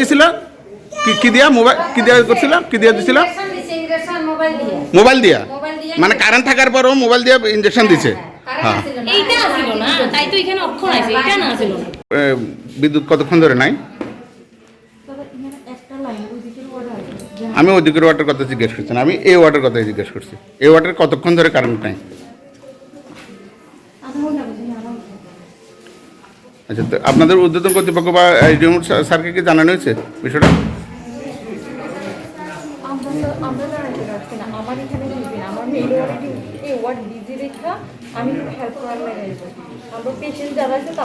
দিছিল কি দিয়া মোবাইল কি দিয়া করছিল কি দিয়া দিছিল মোবাইল দিয়া মানে কারেন্ট থাকার পরও মোবাইল দিয়ে ইনজেকশন দিছে। হ্যাঁ এইটা ছিল না, তাই তো এখানে অক্ষর আছে, এটা না ছিল না। বিদ্যুৎ কতক্ষণ ধরে নাই? আমি ওদিকের ওয়াটার কথা জিজ্ঞেস করছি না, আমি এই ওয়াটার কথাই জিজ্ঞেস করছি। এই ওয়াটার কতক্ষণ ধরে কারেন্ট নাই? আচ্ছা, তো আপনাদের ঊর্ধ্বতন কর্তৃপক্ষ বা রিমোট স্যারকে কি জানানো হয়েছে বিষয়টা?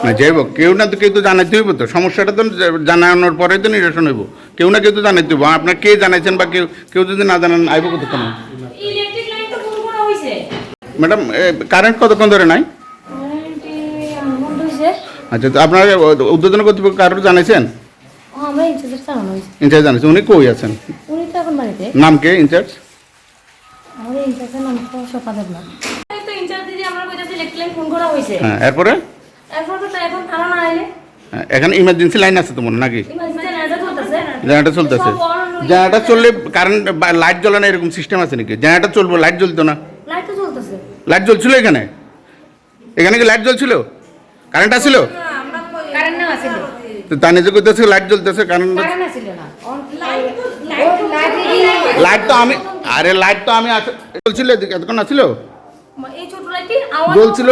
না যাই হোক, কেউ না তো কেউ তো জানাইতে হইব, তো সমস্যাটা তো জানানোর পরে তো নিরসন হইব। কেউ না কেউ তো জানাইতে হইব। আপনার কে জানাইছেন বা কেউ কেউ যদি না জানান আইব কতক্ষণ? ম্যাডাম কারেন্ট কতক্ষণ ধরে নাই? আচ্ছা, তো আপনার ঊর্ধ্বতন কর্তৃপক্ষ কারোর জানাইছেন? ইনচার্জ জানাইছেন, উনি কই আছেন? নাম কে ইনচার্জ? হ্যাঁ, এরপরে এখানে ইমার্জেন্সি লাইন আছে তোমার নাকি? জেনারেটর চলতেছে। জেনারেটর চললে কারেন্ট লাইট জ্বলে না এরকম সিস্টেম আছে নাকি? জেনারেটর চলবো, লাইট জ্বলতো না? লাইট জ্বলছিল এখানে? এখানে কি লাইট জ্বলছিল? কারেন্ট আসছিল? তো তা নিজে করতেছে লাইট জ্বলতেছে, কারেন্ট লাইট তো আমি আরে লাইট তো আমি চলছিল এতক্ষণ আসছিল জ্বলছিল।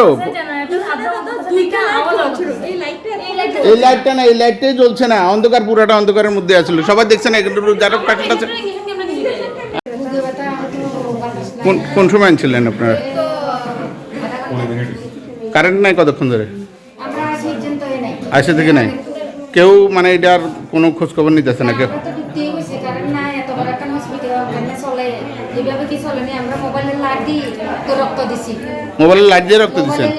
এই লাইটটা না, এই লাইটটাই জ্বলছে না, অন্ধকার, পুরাটা অন্ধকারের মধ্যে আসছিল। সবাই দেখছে না যারা প্যাকেট আছে। কোন সময় ছিলেন আপনারা? কারেন্ট নাই কতক্ষণ ধরে? আসে থেকে নাই কেউ, মানে এটার কোনো খোঁজ খবর নিতেছে না কেউ? মোবাইলের লাইট দিয়ে রক্ত দিচ্ছেন?